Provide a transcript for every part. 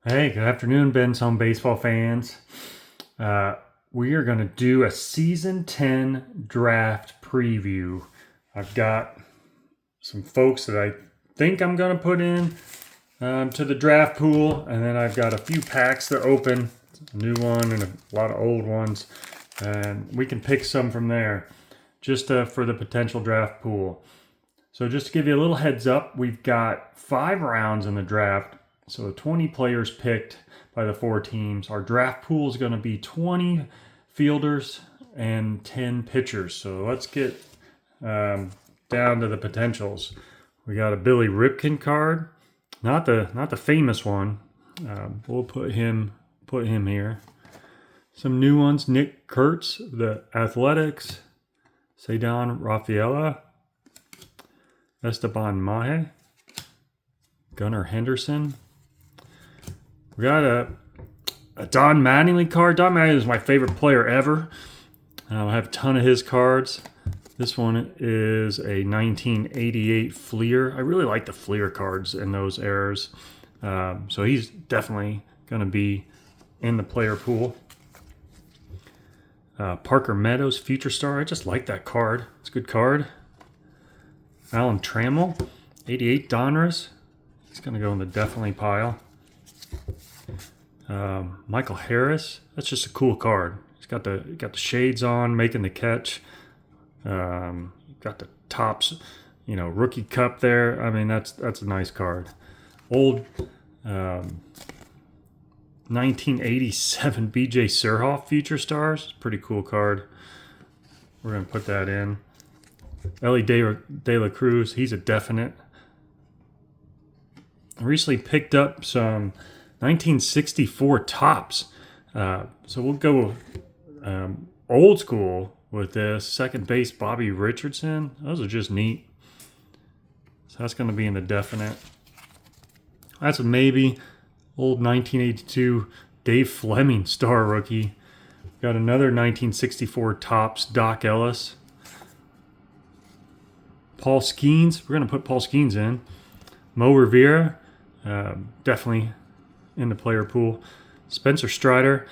Hey, good afternoon, Ben's Home Baseball fans. We are going to do a Season 10 draft preview. I've got some folks that I think I'm going to put in to the draft pool, and then I've got a few packs to open, a new one and a lot of old ones, and we can pick some from there just for the potential draft pool. So just to give you a little heads up, we've got 5 rounds in the draft. So 20 players picked by the 4 teams. Our draft pool is going to be 20 fielders and 10 pitchers. So let's get down to the potentials. We got a Billy Ripken card, not the famous one. We'll put him here. Some new ones: Nick Kurtz, the Athletics; Ceddanne Rafaela; Esteban Mahe; Gunnar Henderson. We got a Don Mattingly card. Don Mattingly is my favorite player ever. I have a ton of his cards. This one is a 1988 Fleer. I really like the Fleer cards in those eras. So he's definitely going to be in the player pool. Parker Meadows, Future Star. I just like that card. It's a good card. Alan Trammell, 88 Donruss. He's going to go in the definitely pile. Michael Harris. That's just a cool card. He's got the shades on, making the catch. Got the Topps, rookie cup there. I mean, that's a nice card. Old 1987 BJ Surhoff Future Stars. Pretty cool card. We're gonna put that in. Ellie De La Cruz. He's a definite. I recently picked up some 1964 Topps. So we'll go old school with this. Second base, Bobby Richardson. Those are just neat. So that's going to be in the definite. That's a maybe. Old 1982 Dave Fleming star rookie. Got another 1964 Topps Doc Ellis. Paul Skeens. We're going to put Paul Skeens in. Mo Rivera. Definitely in the player pool. Spencer Strider.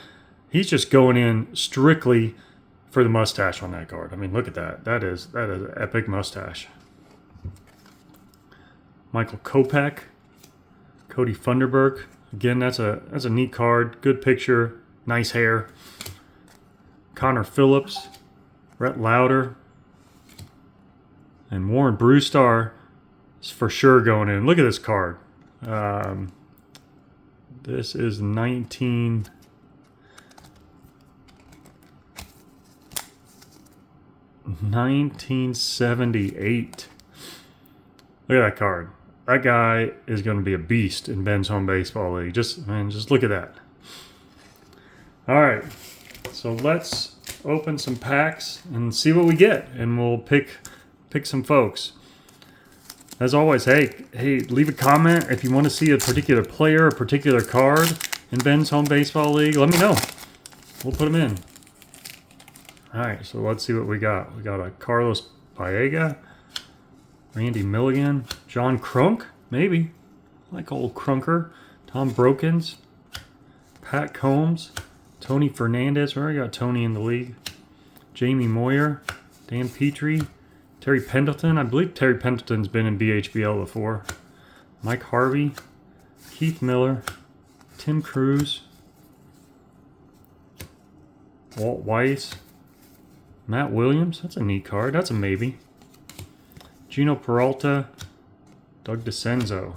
He's just going in strictly for the mustache on that card. I mean, look at that. That is an epic mustache. Michael Kopech. Cody Funderburk. Again, that's a neat card. Good picture. Nice hair. Connor Phillips. Rhett Lauder. And Warren Brewstar is for sure going in. Look at this card. This is 1978. Look at that card. That guy is going to be a beast in Ben's Home Baseball League. Just look at that. All right, so let's open some packs and see what we get, and we'll pick some folks. As always, hey, leave a comment if you want to see a particular player, a particular card in Ben's Home Baseball League. Let me know. We'll put them in. All right, so let's see what we got. We got a Carlos Baega, Randy Milligan, John Crunk, maybe. I like old Crunker. Tom Brokens, Pat Combs, Tony Fernandez. We already got Tony in the league. Jamie Moyer, Dan Petrie, Terry Pendleton. I believe Terry Pendleton's been in BHBL before. Mike Harvey, Keith Miller, Tim Cruz, Walt Weiss, Matt Williams. That's a neat card. That's a maybe. Gino Peralta, Doug DeCenzo.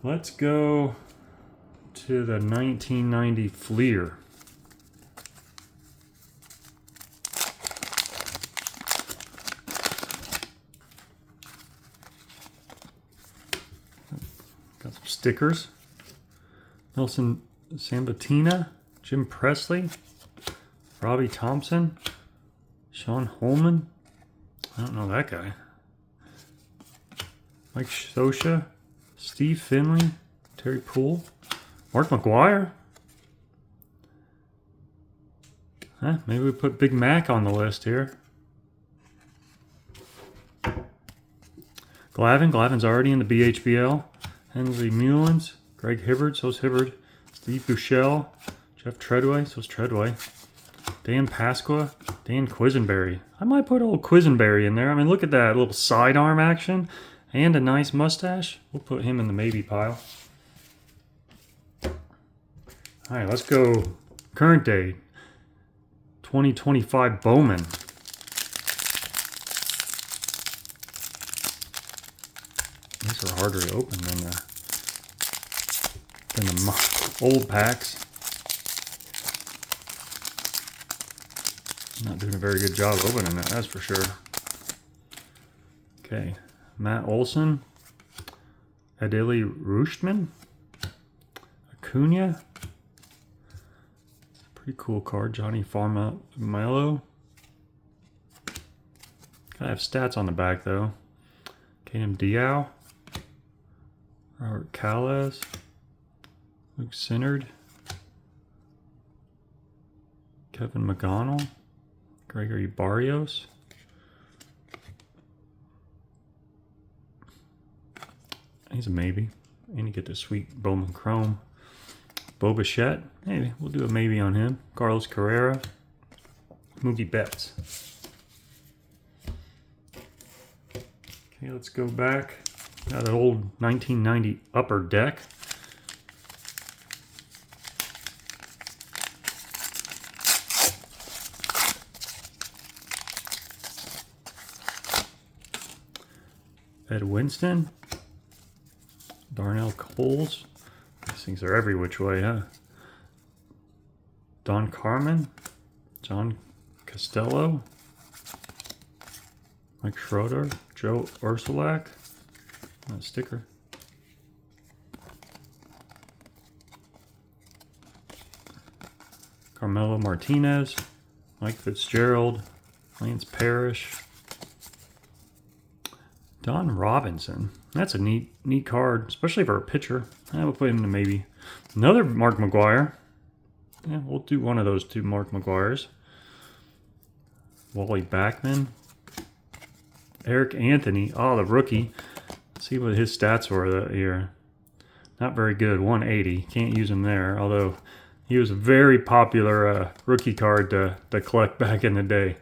Let's go to the 1990 Fleer. Got some stickers. Nelson Sambatina, Jim Presley, Robbie Thompson, Sean Holman. I don't know that guy. Mike Scioscia, Steve Finley, Terry Poole, Mark McGwire. Maybe we put Big Mac on the list here. Glavin's already in the BHBL. Hensley Mullins, Greg Hibbard, so's Hibbard, Steve Buechele, Jeff Treadway, so's Treadway, Dan Pasqua, Dan Quisenberry. I might put old Quisenberry in there. I mean, look at that little sidearm action and a nice mustache. We'll put him in the maybe pile. All right, let's go current day 2025 Bowman. These are harder to open than the old packs. Not doing a very good job opening it, that's for sure. Okay, Matt Olson, Adili Rutschman, Acuna. Pretty cool card, Johnny Farmelo. Gotta have stats on the back though. Cam Diao, Robert Calles, Luke Sinnard, Kevin McGonnell, Gregory Barrios, he's a maybe, and you get the sweet Bowman Chrome. Bo Bichette, maybe we'll do a maybe on him. Carlos Carrera, Mookie Betts. Okay, let's go back. Got an old 1990 Upper Deck. Ed Winston, Darnell Coles. These things are every which way, huh? Don Carmen, John Costello, Mike Schroeder, Joe Ursulak, a sticker. Carmelo Martinez, Mike Fitzgerald, Lance Parrish, Don Robinson. That's a neat card, especially for a pitcher. I will put him in maybe. Another Mark McGwire. Yeah, we'll do one of those two Mark McGwires. Wally Backman. Eric Anthony. Oh, the rookie. Let's see what his stats were that year. Not very good. 180. Can't use him there. Although he was a very popular rookie card to collect back in the day.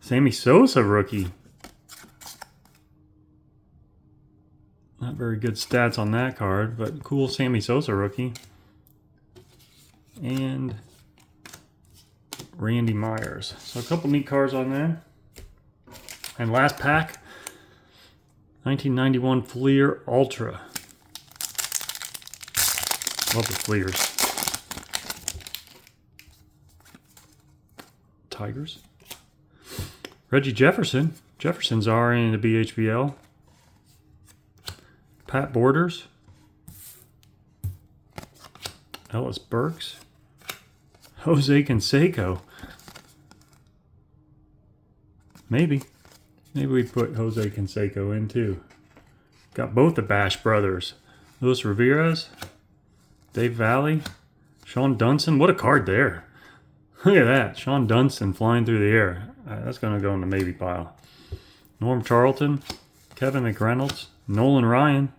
Sammy Sosa rookie. Not very good stats on that card, but cool Sammy Sosa rookie. And Randy Myers. So a couple neat cards on there. And last pack, 1991 Fleer Ultra. Love the Fleers. Tigers. Reggie Jefferson. Jefferson's already in the BHBL. Pat Borders, Ellis Burks, Jose Canseco. Maybe we put Jose Canseco in too. Got both the Bash brothers. Luis Ramirez, Dave Valley, Sean Dunson. What a card there. Look at that. Sean Dunson flying through the air. That's going to go in the maybe pile. Norm Charlton, Kevin McReynolds, Nolan Ryan.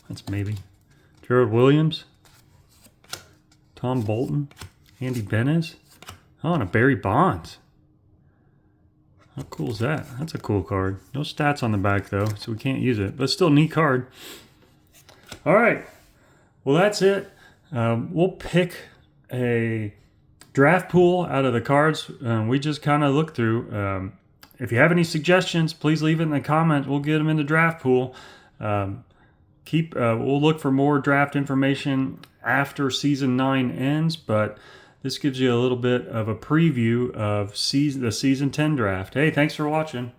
That's maybe. Gerald Williams, Tom Bolton, Andy Benez. Oh, and a Barry Bonds. How cool is that? That's a cool card. No stats on the back though, so we can't use it, but still a neat card. All right. Well, that's it. We'll pick a draft pool out of the cards we just kind of looked through. If you have any suggestions, please leave it in the comments. We'll get them in the draft pool. We'll look for more draft information after season 9 ends, but this gives you a little bit of a preview of the season 10 draft. Hey, thanks for watching.